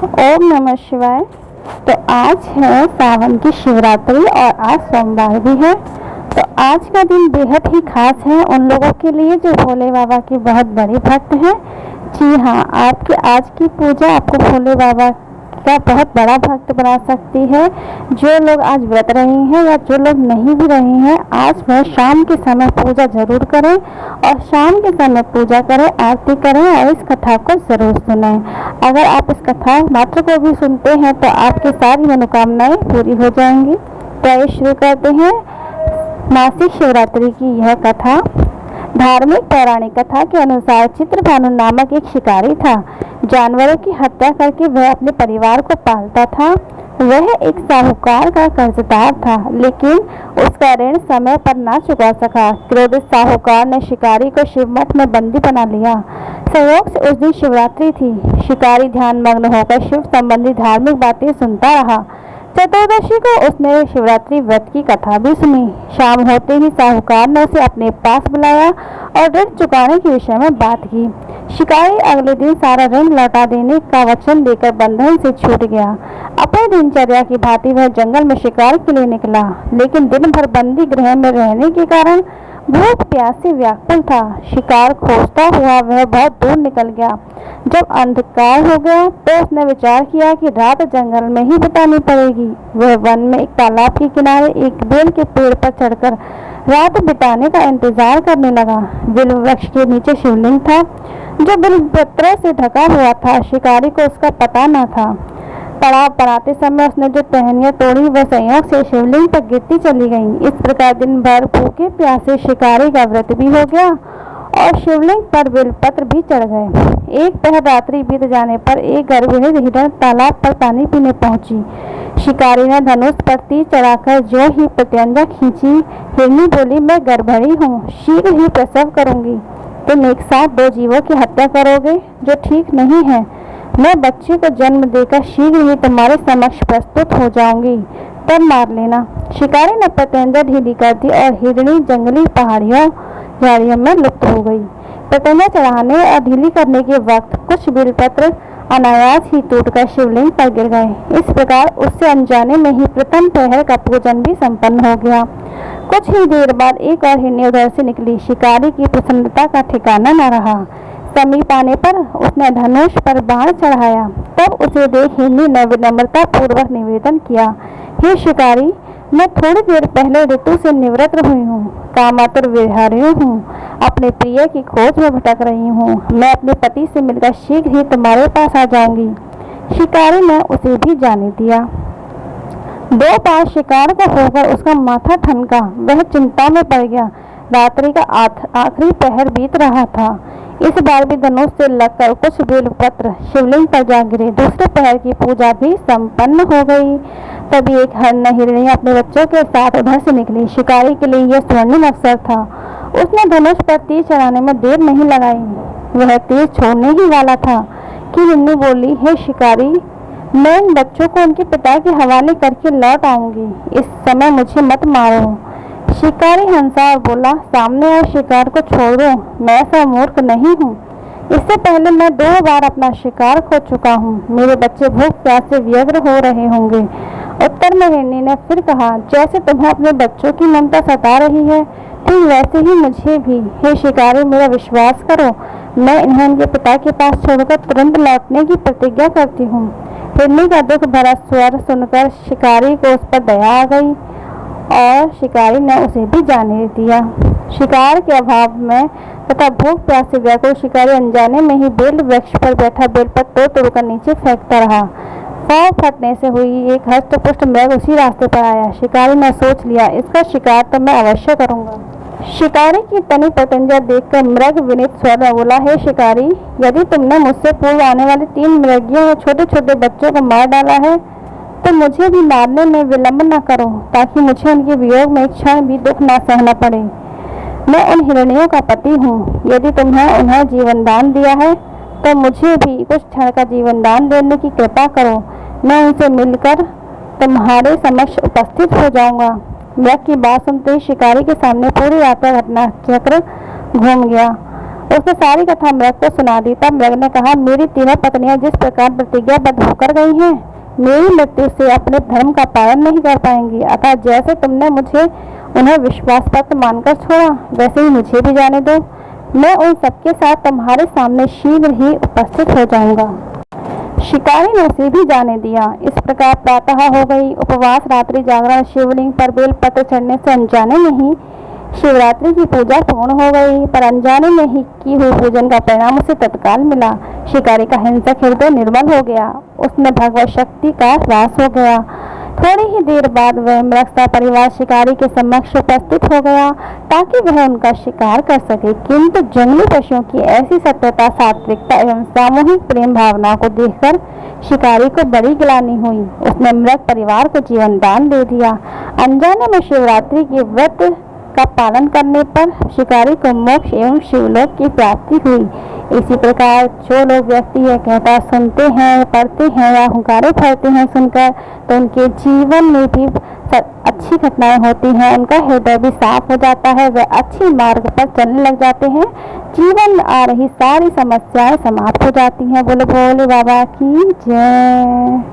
ओम नमः शिवाय। तो आज है सावन की शिवरात्रि और आज सोमवार भी है। तो आज का दिन बेहद ही खास है उन लोगों के लिए जो भोले बाबा के बहुत बड़े भक्त हैं। जी हाँ, आपकी आज की पूजा आपको भोले बाबा का बहुत बड़ा भक्त बना सकती है। जो लोग आज व्रत रहे हैं या जो लोग नहीं भी रहे हैं, आज वह शाम के समय पूजा जरूर करें और शाम के समय पूजा करें, आरती करें और इस कथा को जरूर सुनें। अगर आप इस कथा मात्र को भी सुनते हैं तो आपकी सारी मनोकामनाएं पूरी हो जाएंगी। तो आइए शुरू करते हैं मासिक शिवरात्रि की यह कथा। धार्मिक पौराणिक कथा के अनुसार चित्रभानु नामक एक शिकारी था। जानवरों की हत्या करके वह अपने परिवार को पालता था। वह एक साहूकार का कर्जदार था, लेकिन उसका ऋण समय पर ना चुका सका। क्रोधित साहूकार ने शिकारी को शिवमठ में बंदी बना लिया। संयोग से उस दिन शिवरात्रि थी। शिकारी ध्यान मग्न होकर शिव संबंधी धार्मिक बातें सुनता रहा। चतुर्दशी को उसने शिवरात्रि व्रत की कथा भी सुनी। शाम होते ही साहूकार ने उसे अपने पास बुलाया और ऋण चुकाने के विषय में बात की। शिकारी अगले दिन सारा ऋण लौटा देने का वचन देकर बंधन से छूट गया। अपने दिनचर्या की भांति वह जंगल में शिकार के लिए निकला, लेकिन दिन भर बंदी गृह में रहने के कारण भूख प्यास से व्याकुल था। शिकार खोजता हुआ वह बहुत दूर निकल गया। जब अंधकार हो गया तो उसने विचार किया कि रात जंगल में ही बितानी पड़ेगी। वह वन में एक तालाब के किनारे एक बेल के पेड़ पर चढ़कर रात बिताने का इंतजार करने लगा। बेल वृक्ष के नीचे शिवलिंग था जो बिलपत्र से ढका हुआ था। शिकारी को उसका पता न था। पड़ाव बनाते समय उसने जो टहनियां तोड़ी वह संयोग से शिवलिंग पर गिरती चली गईं। इस प्रकार दिन भर भूखे प्यासे शिकारी का व्रत भी हो गया और शिवलिंग पर बेलपत्र भी चढ़ गए। एक पहर रात्रि बीत जाने पर एक गर्भिणी हिरण तालाब पर पानी पीने पहुंची। शिकारी ने धनुष पर तीर चढ़ाकर जो ही प्रत्यंजा खींची। हिरनी बोली, मैं गर्भिणी हूँ, शीघ्र ही प्रसव करूंगी। तुम एक साथ दो जीवों की हत्या करोगे जो ठीक नहीं है। मैं बच्चे को जन्म देकर शीघ्र ही तुम्हारे समक्ष प्रस्तुत हो जाऊंगी, तब मार लेना। शिकारी ने प्रत्यंजा ढीली कर दी और हिरणी जंगली झाड़ियों में लुप्त हो गई। प्रत्यंजा चढ़ाने और ढीली करने के वक्त कुछ बेलपत्र अनायास ही टूटकर शिवलिंग पर गिर गए। इस प्रकार उससे अनजाने में ही प्रथम पहर का पूजन भी संपन्न हो गया। कुछ ही देर बाद एक और हिरनी उधर से निकली। शिकारी की प्रसन्नता का ठिकाना न रहा। समीप आने पर उसने धनुष पर बाण चढ़ाया। तब उसे देख हिरनी ने विनम्रता पूर्वक निवेदन किया, हे शिकारी, मैं थोड़ी देर पहले ऋतु से निवृत्त हुई हूँ, कामातुर विहारी हूँ, अपने प्रिय की खोज में भटक रही हूँ। मैं अपने पति से मिलकर शीघ्र ही तुम्हारे पास आ जाऊंगी। शिकारी ने उसे भी जाने दिया। दो बार शिकार को होकर उसका माथा ठनका। वह चिंता में पड़ गया। रात्रि का आखिरी पहर बीत रहा था। इस बार भी धनुष से लगकर कुछ बेलपत्र शिवलिंग पर जा गिरे। दूसरे पहर की पूजा भी संपन्न हो गई। तभी एक हिरणी अपने बच्चों के साथ उधर से निकली। शिकारी के लिए यह स्वर्णिम अवसर था। उसने धनुष पर तीर चढ़ाने में देर नहीं लगाई। वह तीर छोड़ने ही वाला था कि हिरणी बोली, हे शिकारी, मैं इन बच्चों को उनके पिता के हवाले करके लौट आऊंगी। इस समय मुझे मत मारो। शिकारी हंसा और बोला, सामने आए शिकार को छोड़ दो, मैं ऐसा मूर्ख नहीं हूँ। इससे पहले मैं 2 बार अपना शिकार खो चुका हूँ। मेरे बच्चे भूख प्यास से व्यग्र हो रहे होंगे। उत्तर में हिरनी ने फिर कहा, जैसे तुम्हें अपने बच्चों की ममता सता रही है, ठीक वैसे ही मुझे भी। हे शिकारी, मेरा विश्वास करो, मैं इन्हें उनके पिता के पास छोड़कर तुरंत लौटने की प्रतिज्ञा करती हूँ। हिरनी का दुख भरा स्वर सुनकर शिकारी को उस पर दया आ गई और शिकारी ने उसे भी जाने दिया। शिकार के अभाव में तथा भूख प्यास से व्याकुल शिकारी अनजाने में ही बेल वृक्ष पर बैठा बेलपत्र तोड़कर नीचे फेंकता रहा। पांव फटने से हुई एक हष्टपुष्ट मृग उसी रास्ते पर आया। शिकारी ने सोच लिया, इसका शिकार तो मैं अवश्य करूंगा। शिकारी की तनी प्रत्यंजा देखकर मृग विनीत स्वर में बोला, हे शिकारी, यदि तुमने मुझसे पूर्व आने वाले 3 मृगियों और छोटे छोटे बच्चों को मार डाला है तो मुझे भी मारने में विलंब न करो, ताकि मुझे उनके वियोग में एक क्षण भी दुख न सहना पड़े। मैं उन हिरणियों का पति हूँ। यदि तुमने उन्हें जीवन दान दिया है तो मुझे भी कुछ क्षण का जीवन दान देने की कृपा करो। मैं उनसे मिलकर तुम्हारे समक्ष उपस्थित हो जाऊंगा। मृग की बात सुनते ही शिकारी के सामने पूरी रात का घटना चक्र घूम गया। उसने सारी कथा मृग को सुना दी। तब मृग ने कहा, मेरी तीनों पत्नियां जिस प्रकार प्रतिज्ञाबद्ध होकर गई हैं, मेरी मृत्यु से अपने धर्म का पालन नहीं कर पाएंगी। अतः जैसे तुमने मुझे उन्हें विश्वास पत्र मानकर छोड़ा, वैसे ही मुझे भी जाने दो। मैं उन सबके साथ तुम्हारे सामने शीघ्र ही उपस्थित हो जाऊंगा। शिकारी ने उसे भी जाने दिया। इस प्रकार प्रातः हो गई। उपवास, रात्रि जागरण, शिवलिंग पर बेलपत्र चढ़ने से अनजाने में ही शिवरात्रि की पूजा पूर्ण हो गई। पर अनजाने में ही की हुई पूजन का परिणाम उसे तत्काल मिला। शिकारी का हिंसक हृदय निर्मल हो गया। उसमें भगवत शक्ति का वास हो गया। थोड़ी ही देर बाद वह मृग परिवार शिकारी के समक्ष उपस्थित हो गया ताकि वह उनका शिकार कर सके। किंतु जंगली पशुओं की ऐसी सत्यता, सात्विकता एवं सामूहिक प्रेम भावना को देखकर शिकारी को बड़ी ग्लानि हुई। उसने मृग परिवार को जीवन दान दे दिया। अनजाने में शिवरात्रि के व्रत का पालन करने पर शिकारी को मोक्ष एवं शिवलोक की प्राप्ति हुई। इसी प्रकार जो लोग व्यक्ति यह कहता सुनते हैं, पढ़ते हैं या हुंकारे भरते हैं सुनकर, तो उनके जीवन में भी अच्छी घटनाएं होती हैं। उनका हृदय भी साफ हो जाता है, वे अच्छी मार्ग पर चलने लग जाते हैं। जीवन में आ रही सारी समस्याएं समाप्त हो जाती हैं। बोले भोले बाबा की जय।